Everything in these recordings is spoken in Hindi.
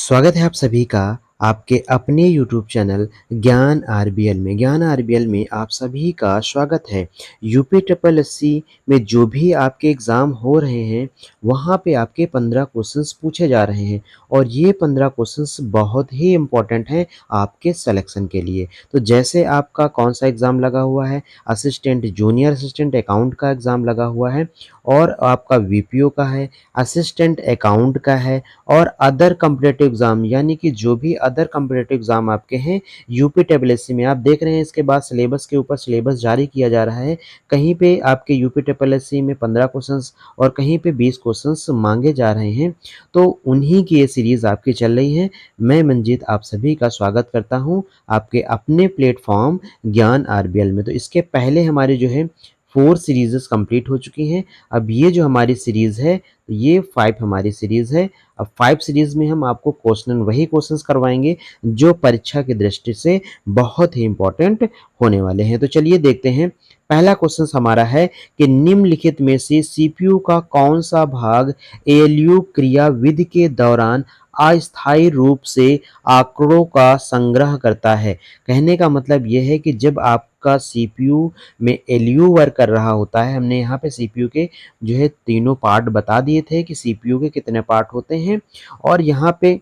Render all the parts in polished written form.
स्वागत है आप सभी का आपके अपने यूट्यूब चैनल ज्ञान आरबीएल में। ज्ञान आरबीएल में आप सभी का स्वागत है। यूपी ट्रिपल एससी में जो भी आपके एग्ज़ाम हो रहे हैं वहाँ पे आपके 15 क्वेश्चंस पूछे जा रहे हैं और ये 15 क्वेश्चंस बहुत ही इम्पोर्टेंट हैं आपके सिलेक्शन के लिए। तो जैसे आपका कौन सा एग्ज़ाम लगा हुआ है, असिस्टेंट जूनियर असिस्टेंट अकाउंट का एग्ज़ाम लगा हुआ है और आपका वीपीओ का है, असिस्टेंट अकाउंट का है और अदर कॉम्पिटिटिव एग्ज़ाम यानी कि जो भी अदर कॉम्पिटिटिव एग्ज़ाम आपके हैं यूपी ट्रिपल में आप देख रहे हैं। इसके बाद सिलेबस के ऊपर सिलेबस जारी किया जा रहा है। कहीं पे आपके यूपी ट्रिपल में 15 क्वेश्चंस और कहीं पे 20 क्वेश्चंस मांगे जा रहे हैं। तो उन्हीं की ये सीरीज़ आपकी चल रही है। मैं मंजीत आप सभी का स्वागत करता हूँ आपके अपने प्लेटफॉर्म ज्ञान आरबीएल में। तो इसके पहले हमारी जो है 4 सीरीज़ेस कंप्लीट हो चुकी हैं। अब ये जो हमारी सीरीज़ है ये 5 हमारी सीरीज़ है। अब 5 सीरीज़ में हम आपको वही क्वेश्चंस करवाएंगे जो परीक्षा की दृष्टि से बहुत ही इम्पोर्टेंट होने वाले हैं। तो चलिए देखते हैं। पहला क्वेश्चन हमारा है कि निम्नलिखित में से सीपीयू का कौन सा भाग एएलयू क्रियाविधि के दौरान अस्थायी रूप से आंकड़ों का संग्रह करता है। कहने का मतलब यह है कि जब आपका सीपीयू में एलयू वर्क कर रहा होता है, हमने यहाँ पे सीपीयू के जो है तीनों पार्ट बता दिए थे कि सीपीयू के कितने पार्ट होते हैं और यहाँ पे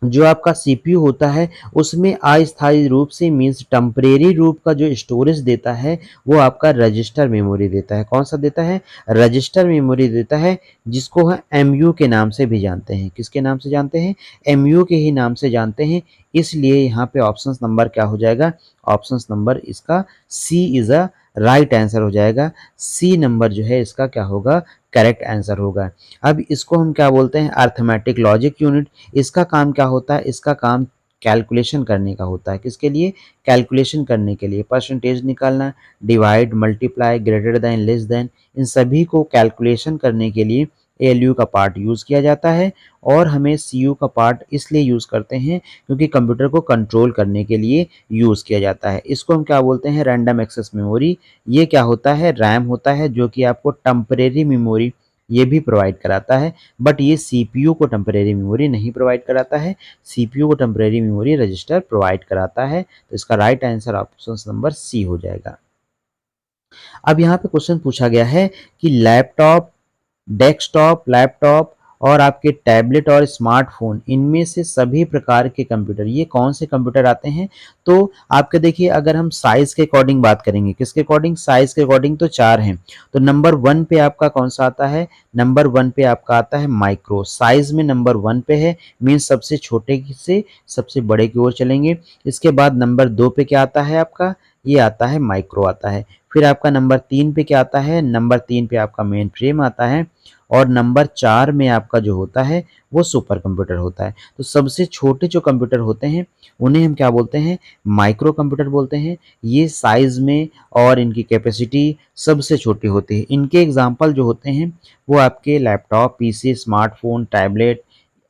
जो आपका सीपीयू होता है उसमें अस्थायी रूप से मीन्स टेम्परेरी रूप का जो स्टोरेज देता है वो आपका रजिस्टर मेमोरी देता है। कौन सा देता है? रजिस्टर मेमोरी देता है, जिसको हम एमयू के नाम से भी जानते हैं। किसके नाम से जानते हैं? एमयू के ही नाम से जानते हैं। इसलिए यहाँ पे ऑप्शन नंबर क्या हो जाएगा? ऑप्शन नंबर इसका सी इज अ राइट आंसर हो जाएगा। सी नंबर जो है इसका क्या होगा? करेक्ट आंसर होगा। अब इसको हम क्या बोलते हैं? Arithmetic logic unit. इसका काम क्या होता है? इसका काम कैलकुलेशन करने का होता है। किसके लिए? कैलकुलेशन करने के लिए। परसेंटेज निकालना, divide, multiply, greater than, less than, इन सभी को कैलकुलेशन करने के लिए एएलयू का पार्ट यूज़ किया जाता है। और हमें सीयू का पार्ट इसलिए यूज़ करते हैं क्योंकि कंप्यूटर को कंट्रोल करने के लिए यूज़ किया जाता है। इसको हम क्या बोलते हैं? Random access memory. ये क्या होता है? रैम होता है जो कि आपको टेम्परेरी मेमोरी ये भी प्रोवाइड कराता है, बट ये सीपीयू को टेम्परेरी मेमोरी नहीं प्रोवाइड कराता है। सीपीयू को टेम्परेरी मेमोरी रजिस्टर प्रोवाइड कराता है। तो इसका right answer option number C हो जाएगा। अब यहाँ पे क्वेश्चन पूछा गया है कि लैपटॉप, डेस्कटॉप, लैपटॉप और आपके टैबलेट और स्मार्टफोन इनमें से सभी प्रकार के कंप्यूटर ये कौन से कंप्यूटर आते हैं? तो आपके देखिए अगर हम साइज के अकॉर्डिंग बात करेंगे, किसके अकॉर्डिंग? साइज के अकॉर्डिंग तो 4 हैं। तो नंबर 1 पे आपका कौन सा आता है? नंबर 1 पे आपका आता है माइक्रो। साइज में नंबर 1 पे है, मीन्स सबसे छोटे से सबसे बड़े की ओर चलेंगे। इसके बाद नंबर 2 पे क्या आता है आपका? ये आता है माइक्रो आता है। फिर आपका नंबर 3 पे क्या आता है? नंबर 3 पे आपका मेन फ्रेम आता है और नंबर 4 में आपका जो होता है वो सुपर कंप्यूटर होता है। तो सबसे छोटे जो कंप्यूटर होते हैं उन्हें हम क्या बोलते हैं? माइक्रो कंप्यूटर बोलते हैं। ये साइज में और इनकी कैपेसिटी सबसे छोटी होती है। इनके एग्जाम्पल जो होते हैं वो आपके लैपटॉप, पीसी, स्मार्टफोन, टैबलेट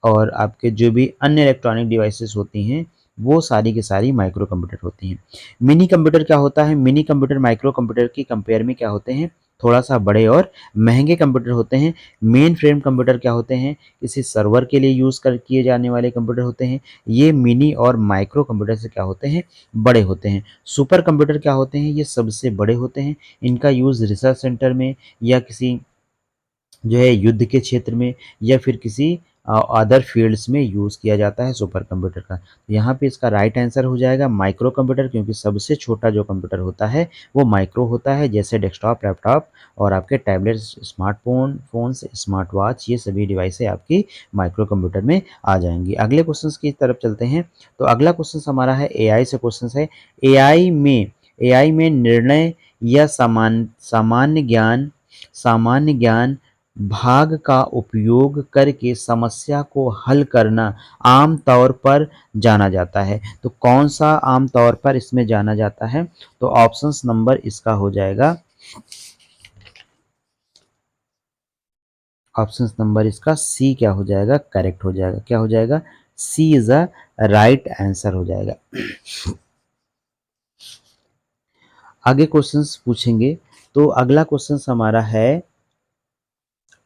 और आपके जो भी अन्य इलेक्ट्रॉनिक डिवाइसेस होती हैं वो सारी की सारी माइक्रो कंप्यूटर होती हैं। मिनी कंप्यूटर क्या होता है? मिनी कंप्यूटर माइक्रो कंप्यूटर की कंपेयर में क्या होते हैं? थोड़ा सा बड़े और महंगे कंप्यूटर होते हैं। मेन फ्रेम कंप्यूटर क्या होते हैं? किसी सर्वर के लिए यूज़ कर किए जाने वाले कंप्यूटर होते हैं। ये मिनी और माइक्रो कंप्यूटर से क्या होते हैं? बड़े होते हैं। सुपर कंप्यूटर क्या होते हैं? ये सबसे बड़े होते हैं। इनका यूज़ रिसर्च सेंटर में या किसी जो है युद्ध के क्षेत्र में या फिर किसी अदर फील्ड्स में यूज़ किया जाता है सुपर कंप्यूटर का। यहाँ पे इसका राइट आंसर हो जाएगा माइक्रो कंप्यूटर, क्योंकि सबसे छोटा जो कंप्यूटर होता है वो माइक्रो होता है। जैसे डेस्कटॉप, लैपटॉप और आपके tablets, smartphone, phones, smart watch ये सभी डिवाइसें आपकी माइक्रो कंप्यूटर में आ जाएँगी। अगले क्वेश्चंस की तरफ चलते हैं। तो अगला क्वेश्चन हमारा है एआई से क्वेश्चन है। एआई में एआई में निर्णय या सामान्य ज्ञान भाग का उपयोग करके समस्या को हल करना आम तौर पर जाना जाता है। तो कौन सा आम तौर पर इसमें जाना जाता है? तो ऑप्शंस नंबर इसका हो जाएगा, ऑप्शंस नंबर इसका सी क्या हो जाएगा? करेक्ट हो जाएगा। क्या हो जाएगा? सी इज अ राइट आंसर हो जाएगा। आगे क्वेश्चंस पूछेंगे। तो अगला क्वेश्चन हमारा है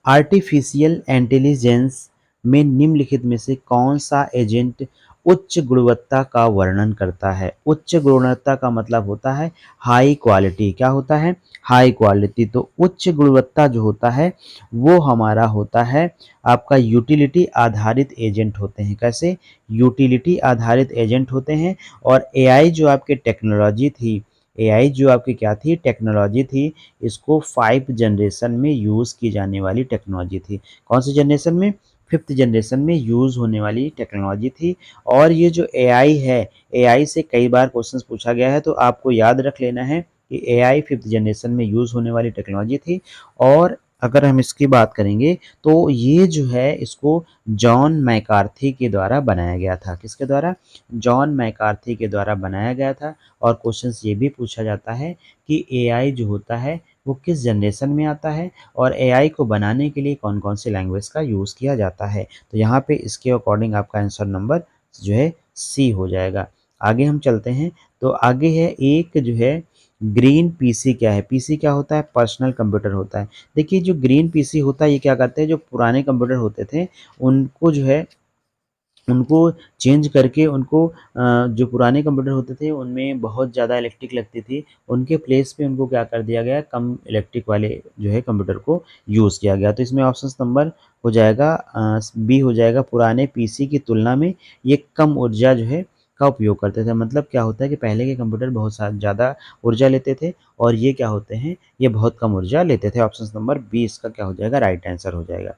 आर्टिफिशियल इंटेलिजेंस में निम्नलिखित में से कौन सा एजेंट उच्च गुणवत्ता का वर्णन करता है? उच्च गुणवत्ता का मतलब होता है हाई क्वालिटी। क्या होता है? High quality. तो उच्च गुणवत्ता जो होता है वो हमारा होता है आपका यूटिलिटी आधारित एजेंट होते हैं। कैसे? यूटिलिटी आधारित एजेंट होते हैं। और एआई जो आपकी टेक्नोलॉजी थी, एआई जो आपकी क्या थी? टेक्नोलॉजी थी। इसको 5 जनरेशन में यूज़ की जाने वाली टेक्नोलॉजी थी। कौन सी जनरेशन में? 5th जनरेशन में यूज़ होने वाली टेक्नोलॉजी थी। और ये जो एआई है, एआई से कई बार क्वेश्चंस पूछा गया है, तो आपको याद रख लेना है कि एआई 5th जनरेशन में यूज़ होने वाली टेक्नोलॉजी थी। और अगर हम इसकी बात करेंगे तो ये जो है इसको जॉन मैकार्थी के द्वारा बनाया गया था। किसके द्वारा? जॉन मैकार्थी के द्वारा बनाया गया था। और क्वेश्चंस ये भी पूछा जाता है कि एआई जो होता है वो किस जनरेशन में आता है और एआई को बनाने के लिए कौन-कौन सी लैंग्वेज का यूज़ किया जाता है। तो यहाँ पे इसके अकॉर्डिंग आपका आंसर नंबर जो है सी हो जाएगा। आगे हम चलते हैं, तो आगे है एक जो है ग्रीन पीसी क्या है? पीसी क्या होता है? पर्सनल कंप्यूटर होता है। देखिए जो ग्रीन पीसी होता है ये क्या करते हैं, जो पुराने कंप्यूटर होते थे उनको जो है उनको चेंज करके उनको जो पुराने कंप्यूटर होते थे उनमें बहुत ज़्यादा इलेक्ट्रिक लगती थी, उनके प्लेस पे उनको क्या कर दिया गया, कम इलेक्ट्रिक वाले जो है कंप्यूटर को यूज़ किया गया। तो इसमें ऑप्शंस नंबर हो जाएगा बी हो जाएगा। पुराने पीसी की तुलना में ये कम ऊर्जा जो है का उपयोग करते थे। मतलब क्या होता है कि पहले के कंप्यूटर बहुत सा ज़्यादा ऊर्जा लेते थे और ये क्या होते हैं, ये बहुत कम ऊर्जा लेते थे। ऑप्शंस नंबर बी इसका क्या हो जाएगा? राइट आंसर हो जाएगा।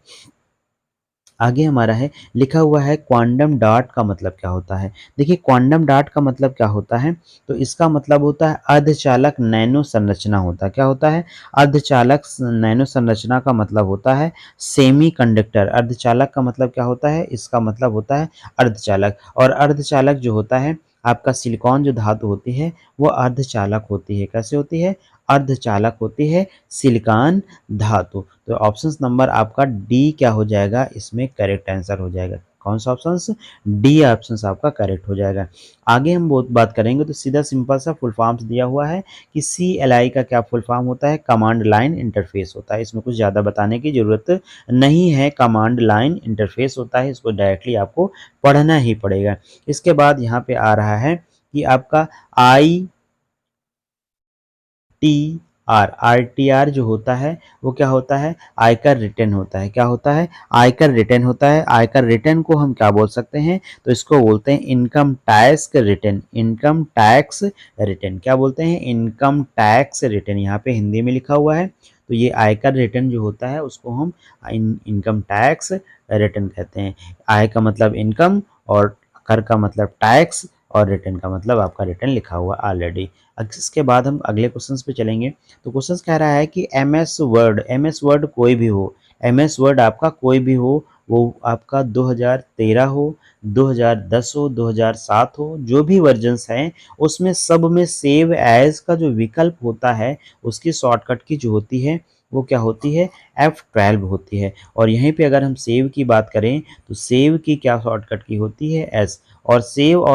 आगे हमारा है लिखा हुआ है क्वांटम डॉट का मतलब क्या होता है? देखिए क्वांटम डॉट का मतलब क्या होता है? तो इसका मतलब होता है अर्धचालक नैनो संरचना होता है। क्या होता है? अर्धचालक नैनो संरचना का मतलब होता है सेमीकंडक्टर। अर्धचालक का मतलब क्या होता है? इसका मतलब होता है अर्धचालक। और अर्धचालक जो होता है आपका सिलिकॉन जो धातु होती है वो अर्धचालक होती है। कैसे होती है? अर्धचालक होती है सिलिकॉन धातु। तो ऑप्शंस नंबर आपका डी क्या हो जाएगा? इसमें करेक्ट आंसर हो जाएगा। कौन सा ऑप्शंस? डी ऑप्शंस आपका करेक्ट हो जाएगा। आगे हम बहुत बात करेंगे तो सीधा सिंपल सा फुल फॉर्म्स दिया हुआ है कि CLI का क्या फुल फॉर्म होता है? कमांड लाइन इंटरफेस होता है। इसमें कुछ ज़्यादा बताने की ज़रूरत नहीं है। कमांड लाइन इंटरफेस होता है, इसको डायरेक्टली आपको पढ़ना ही पड़ेगा। इसके बाद यहाँ पे आ रहा है कि आपका आरटीआर जो होता है वो क्या होता है? आयकर रिटर्न होता है। क्या होता है? आयकर रिटर्न होता है। आयकर रिटर्न को हम क्या बोल सकते हैं? तो इसको बोलते हैं income tax return. Income tax return क्या बोलते हैं? Income tax return. यहाँ पे हिंदी में लिखा हुआ है। तो ये आयकर रिटर्न जो होता है उसको हम इनकम टैक्स रिटर्न कहते हैं। आय का मतलब इनकम और कर का मतलब टैक्स और रिटर्न का मतलब आपका रिटर्न लिखा हुआ ऑलरेडी। इसके बाद हम अगले क्वेश्चंस पे चलेंगे। तो क्वेश्चंस कह रहा है कि एमएस वर्ड कोई भी हो, एमएस वर्ड आपका कोई भी हो, वो आपका 2013 हो, 2010 हो, 2007 हो, जो भी वर्जन्स हैं उसमें सब में सेव एज का जो विकल्प होता है उसकी शॉर्टकट की जो होती है वो क्या होती है? F12 होती है। और यहीं पे अगर हम सेव की बात करें तो सेव की क्या शॉर्टकट की होती है? एस। और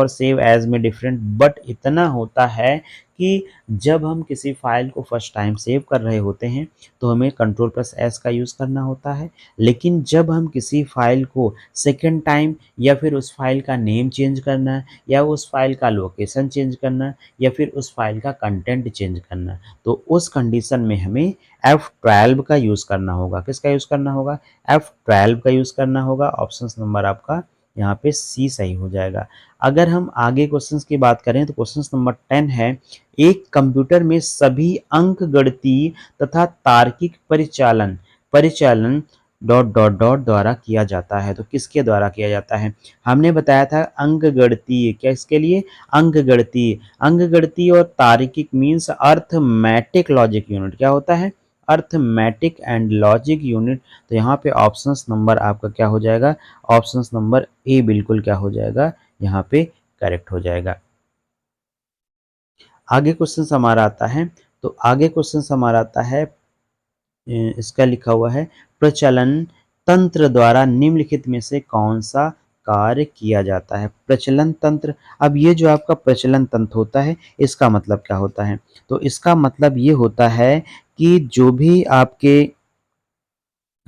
सेव एज में डिफरेंट बट इतना होता है कि जब हम किसी फाइल को फर्स्ट टाइम सेव कर रहे होते हैं तो हमें Ctrl+S का यूज़ करना होता है। लेकिन जब हम किसी फाइल को सेकंड टाइम या फिर उस फाइल का नेम चेंज करना है या उस फाइल का लोकेशन चेंज करना है या फिर उस फाइल का कंटेंट चेंज करना है, तो उस कंडीशन में हमें F12 का यूज़ करना होगा। किसका यूज़ करना होगा? F12 का यूज़ करना होगा। ऑप्शन नंबर आपका यहाँ पे सी सही हो जाएगा। अगर हम आगे क्वेश्चंस की बात करें तो क्वेश्चन नंबर 10 है एक कंप्यूटर में सभी अंकगणितीय तथा तार्किक परिचालन परिचालन डॉट डॉट डॉट द्वारा किया जाता है। तो किसके द्वारा किया जाता है? हमने बताया था अंकगणितीय। क्या इसके लिए? अंकगणितीय और तार्किक मीन्स अर्थमेटिक लॉजिक यूनिट। क्या होता है? Arithmetic and logic unit. तो यहाँ पे ऑप्शंस नंबर आपका क्या हो जाएगा? ऑप्शंस नंबर ए बिल्कुल क्या हो जाएगा? यहाँ पे करेक्ट हो जाएगा। आगे क्वेश्चन हमारा आता है, तो आगे क्वेश्चन हमारा आता है इसका लिखा हुआ है प्रचलन तंत्र द्वारा निम्नलिखित में से कौन सा कार्य किया जाता है? प्रचलन तंत्र। अब ये जो आपका प्रचलन तंत्र होता है इसका मतलब क्या होता है? तो इसका मतलब ये होता है कि जो भी आपके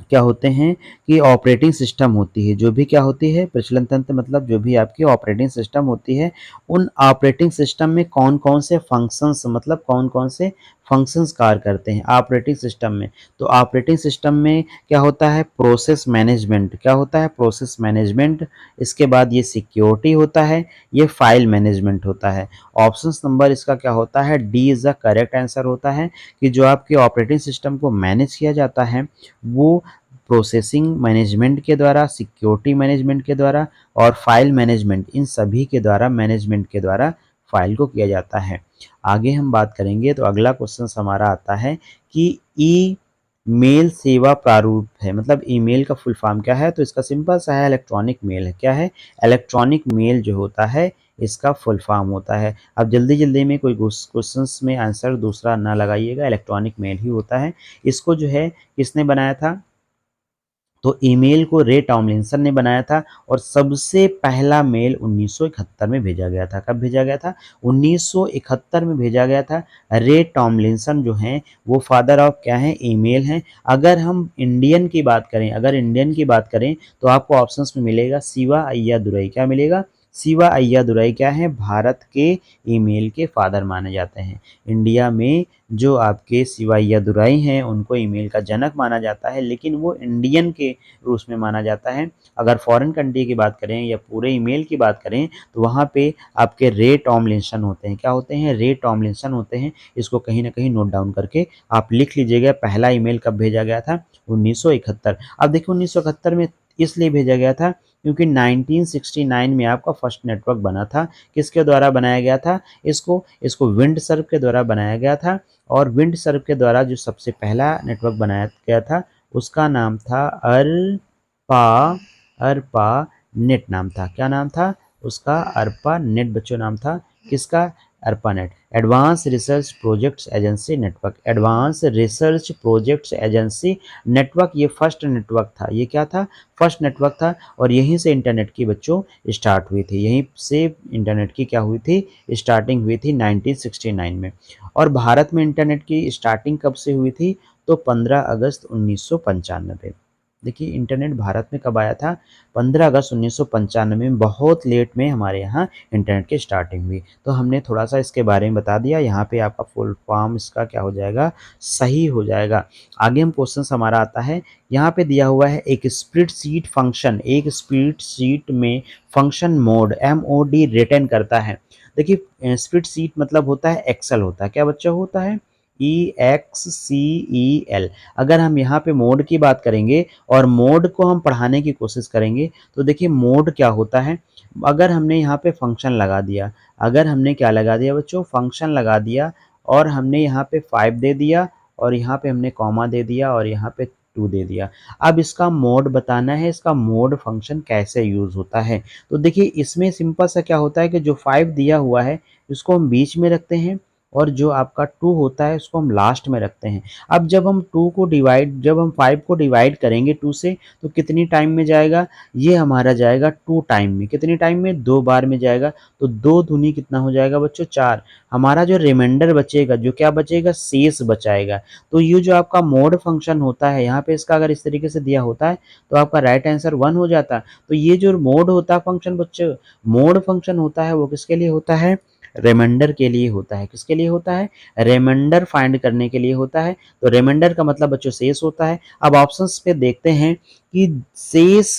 क्या होते हैं कि ऑपरेटिंग सिस्टम होती है, जो भी क्या होती है प्रचलन तंत्र, मतलब जो भी आपकी ऑपरेटिंग सिस्टम होती है, उन ऑपरेटिंग सिस्टम में कौन-कौन से फंक्शंस, मतलब कौन-कौन से फंक्शंस कार्य करते हैं ऑपरेटिंग सिस्टम में। तो ऑपरेटिंग सिस्टम में क्या होता है, प्रोसेस मैनेजमेंट, क्या होता है प्रोसेस मैनेजमेंट, इसके बाद ये सिक्योरिटी होता है, ये फाइल मैनेजमेंट होता है। ऑप्शंस नंबर इसका क्या होता है, D is the correct answer होता है कि जो आपके ऑपरेटिंग सिस्टम को मैनेज किया जाता है वो प्रोसेसिंग मैनेजमेंट के द्वारा, सिक्योरिटी मैनेजमेंट के द्वारा और फाइल मैनेजमेंट, इन सभी के द्वारा, मैनेजमेंट के द्वारा फाइल को किया जाता है। आगे हम बात करेंगे तो अगला क्वेश्चन हमारा आता है कि ई मेल सेवा प्रारूप है, मतलब ईमेल का फुल फॉर्म क्या है, तो इसका सिंपल सा है इलेक्ट्रॉनिक मेल है। क्या है, इलेक्ट्रॉनिक मेल जो होता है इसका फुल फॉर्म होता है। अब जल्दी जल्दी में कोई क्वेश्चंस में आंसर दूसरा ना लगाइएगा, इलेक्ट्रॉनिक मेल ही होता है। इसको जो है किसने बनाया था, तो ईमेल को रे टॉमलिंसन ने बनाया था और सबसे पहला मेल 1971 में भेजा गया था। कब भेजा गया था, 1971 में भेजा गया था। रे टॉमलिंसन जो हैं वो फादर ऑफ क्या हैं, ईमेल हैं। अगर हम इंडियन की बात करें, अगर इंडियन की बात करें तो आपको ऑप्शंस में मिलेगा शिवा अय्यादुरई। क्या मिलेगा, शिवा अय्यादुरई क्या है, भारत के ईमेल के फादर माने जाते हैं। इंडिया में जो आपके शिवा अय्यादुरई हैं उनको ईमेल का जनक माना जाता है, लेकिन वो इंडियन के रूस में माना जाता है। अगर फॉरेन कंट्री की बात करें या पूरे ईमेल की बात करें तो वहाँ पे आपके रे टॉमलिंसन होते हैं। क्या होते हैं, रे टॉमलिंसन होते हैं। इसको कहीं ना कहीं नोट डाउन करके आप लिख लीजिएगा। पहला ईमेल कब भेजा गया था, 1971। अब देखिए 1971 में इसलिए भेजा गया था क्योंकि 1969 में आपका फर्स्ट नेटवर्क बना था। किसके द्वारा बनाया गया था, इसको इसको विंड सर्व के द्वारा बनाया गया था। और विंड सर्व के द्वारा जो सबसे पहला नेटवर्क बनाया गया था उसका नाम था अरपा, अरपा नेट नाम था। क्या नाम था उसका, अरपा नेट बच्चों नाम था। किसका, Arpa net. Advance research projects agency network, advance research projects agency network, ये फर्स्ट नेटवर्क था। ये क्या था, फर्स्ट नेटवर्क था। और यहीं से इंटरनेट की बच्चों स्टार्ट हुई थी, यहीं से इंटरनेट की क्या हुई थी, स्टार्टिंग हुई थी 1969 में। और भारत में इंटरनेट की स्टार्टिंग कब से हुई थी, तो 15 अगस्त 1995। देखिए इंटरनेट भारत में कब आया था, 15 अगस्त 1995 में। बहुत लेट में हमारे यहाँ इंटरनेट की स्टार्टिंग हुई। तो हमने थोड़ा सा इसके बारे में बता दिया। यहाँ पे आपका फुल फॉर्म इसका क्या हो जाएगा, सही हो जाएगा। आगे हम क्वेश्चन हमारा आता है, यहाँ पे दिया हुआ है एक स्प्रेडशीट फंक्शन, एक स्प्रेडशीट में फंक्शन मोड MOD रिटर्न करता है। देखिए स्प्रेडशीट मतलब होता है एक्सेल होता है। क्या बच्चा होता है, EXCEL। अगर हम यहाँ पे मोड की बात करेंगे और मोड को हम पढ़ाने की कोशिश करेंगे तो देखिए मोड क्या होता है। अगर हमने यहाँ पे फंक्शन लगा दिया, अगर हमने क्या लगा दिया बच्चों, फंक्शन लगा दिया और हमने यहाँ पे 5 दे दिया और यहाँ पे हमने कॉमा दे दिया और यहाँ पे 2 दे दिया। अब इसका मोड बताना है, इसका मोड फंक्शन कैसे यूज होता है। तो देखिए इसमें सिंपल सा क्या होता है कि जो 5 दिया हुआ है उसको हम बीच में रखते हैं और जो आपका 2 होता है उसको हम लास्ट में रखते हैं। अब जब हम 5 को डिवाइड करेंगे 2 से तो कितनी टाइम में जाएगा, ये हमारा जाएगा 2 टाइम में। कितनी टाइम में, 2 बार में जाएगा। तो 2 दूनी कितना हो जाएगा बच्चों, 4। हमारा जो रिमाइंडर बचेगा, जो क्या बचेगा, शेष बचाएगा। तो ये जो आपका मोड फंक्शन होता है, यहाँ पे इसका अगर इस तरीके से दिया होता है तो आपका राइट आंसर 1 हो जाता। तो ये जो मोड होता है फंक्शन बच्चों, मोड फंक्शन होता है वो किसके लिए होता है, रिमाइंडर के लिए होता है। किसके लिए होता है, रिमाइंडर फाइंड करने के लिए होता है। तो रिमाइंडर का मतलब बच्चों शेष होता है। अब ऑप्शंस पे देखते हैं कि शेष,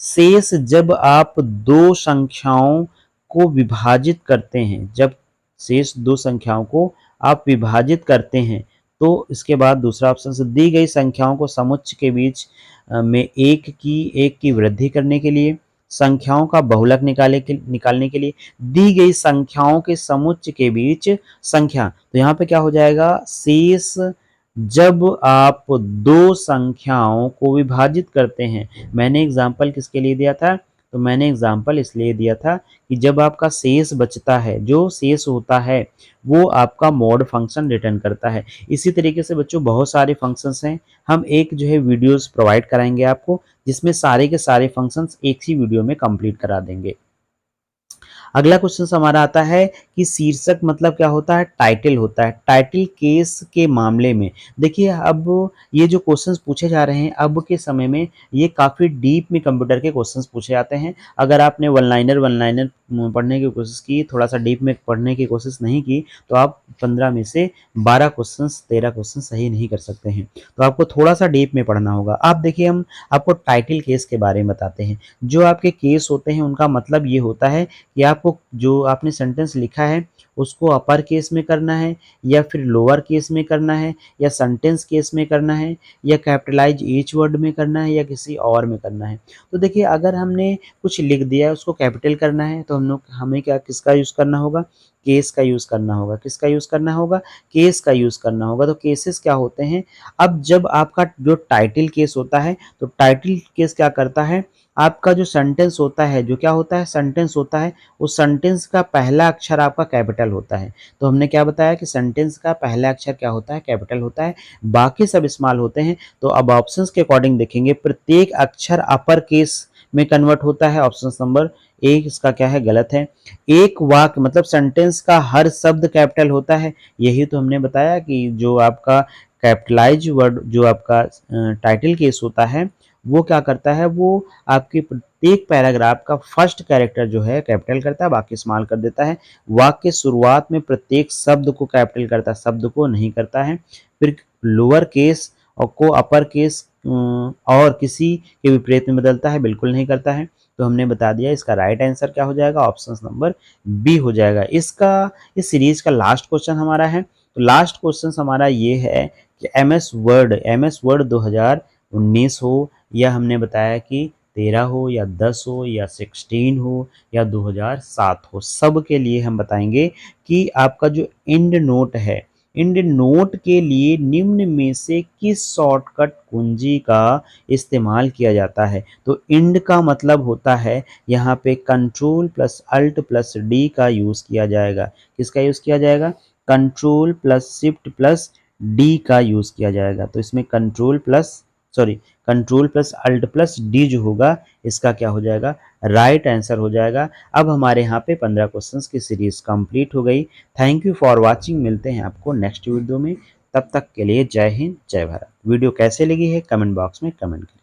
शेष जब आप दो संख्याओं को विभाजित करते हैं, जब शेष दो संख्याओं को आप विभाजित करते हैं तो इसके बाद दूसरा ऑप्शन से दी गई संख्याओं को समुच्चय के बीच में एक की वृद्धि करने के लिए, संख्याओं का बहुलक निकालने के लिए, दी गई संख्याओं के समुच्चय के बीच संख्या। तो यहाँ पे क्या हो जाएगा, शेष जब आप दो संख्याओं को विभाजित करते हैं। मैंने एग्जाम्पल किसके लिए दिया था, तो मैंने एग्जाम्पल इसलिए दिया था कि जब आपका शेष बचता है, जो शेष होता है वो आपका मोड फंक्शन रिटर्न करता है। इसी तरीके से बच्चों बहुत सारे फंक्शंस हैं। हम एक जो है वीडियोस प्रोवाइड कराएंगे आपको जिसमें सारे के सारे फंक्शंस एक ही वीडियो में कंप्लीट करा देंगे। अगला क्वेश्चन हमारा आता है कि शीर्षक मतलब क्या होता है, टाइटल होता है। टाइटल केस के मामले में देखिए, अब ये जो क्वेश्चंस पूछे जा रहे हैं अब के समय में, ये काफ़ी डीप में कंप्यूटर के क्वेश्चंस पूछे जाते हैं। अगर आपने वन लाइनर पढ़ने की कोशिश की, थोड़ा सा डीप में पढ़ने की कोशिश नहीं की, तो आप 15 में से 12 क्वेश्चंस 13 क्वेश्चन सही नहीं कर सकते हैं। तो आपको थोड़ा सा डीप में पढ़ना होगा। आप देखिए, हम आपको टाइटल केस के बारे में बताते हैं। जो आपके केस होते हैं उनका मतलब ये होता है कि आपको जो आपने सेंटेंस लिखा है उसको अपर केस में करना है, या फिर लोअर केस में करना है, या सेंटेंस केस में करना है, या कैपिटलाइज ईच वर्ड में करना है, या किसी और में करना है। तो देखिए, अगर हमने कुछ लिख दिया है उसको कैपिटल करना है तो हमें क्या किसका यूज़ करना होगा, केस का यूज़ करना होगा। किसका यूज़ करना होगा, केस का यूज़ करना होगा। तो केसेस क्या होते हैं, अब जब आपका जो टाइटल केस होता है तो टाइटल केस क्या करता है, आपका जो सेंटेंस होता है, जो क्या होता है, सेंटेंस होता है, उस सेंटेंस का पहला अक्षर आपका कैपिटल होता है। तो हमने क्या बताया कि सेंटेंस का पहला अक्षर क्या होता है, कैपिटल होता है, बाकी सब स्मॉल होते हैं। तो अब ऑप्शंस के अकॉर्डिंग देखेंगे, प्रत्येक अक्षर अपर केस में कन्वर्ट होता है। ऑप्शन नंबर एक इसका क्या है, गलत है। एक वाक्य मतलब सेंटेंस का हर शब्द कैपिटल होता है। यही तो हमने बताया कि जो आपका कैपिटलाइज वर्ड, जो आपका टाइटल केस होता है, वो क्या करता है, वो आपके प्रत्येक पैराग्राफ का फर्स्ट कैरेक्टर जो है कैपिटल करता है, बाकी स्मॉल कर देता है। वाक्य के शुरुआत में प्रत्येक शब्द को कैपिटल करता है, शब्द को नहीं करता है। फिर लोअर केस और को अपर केस और किसी के विपरीत में बदलता है, बिल्कुल नहीं करता है। तो हमने बता दिया, इसका राइट आंसर क्या हो जाएगा, ऑप्शन नंबर बी हो जाएगा। इसका इस सीरीज का लास्ट क्वेश्चन हमारा है। तो लास्ट क्वेश्चन हमारा ये है कि एम एस वर्ड 2019 हो, या हमने बताया कि 13 हो, या 10 हो, या 16 हो, या 2007 हो, सब के लिए हम बताएंगे कि आपका जो एंड नोट है, एंड नोट के लिए निम्न में से किस शॉर्टकट कुंजी का इस्तेमाल किया जाता है। तो एंड का मतलब होता है यहाँ पे control plus alt plus D का यूज़ किया जाएगा। किसका यूज़ किया जाएगा, control plus shift plus D का यूज़ किया जाएगा। तो इसमें control plus alt plus D जो होगा, इसका क्या हो जाएगा, राइट आंसर हो जाएगा। अब हमारे यहाँ पे 15 क्वेश्चंस की सीरीज कंप्लीट हो गई। Thank you for watching. मिलते हैं आपको नेक्स्ट वीडियो में। तब तक के लिए जय हिंद, जय भारत। वीडियो कैसे लगी है कमेंट बॉक्स में कमेंट करें।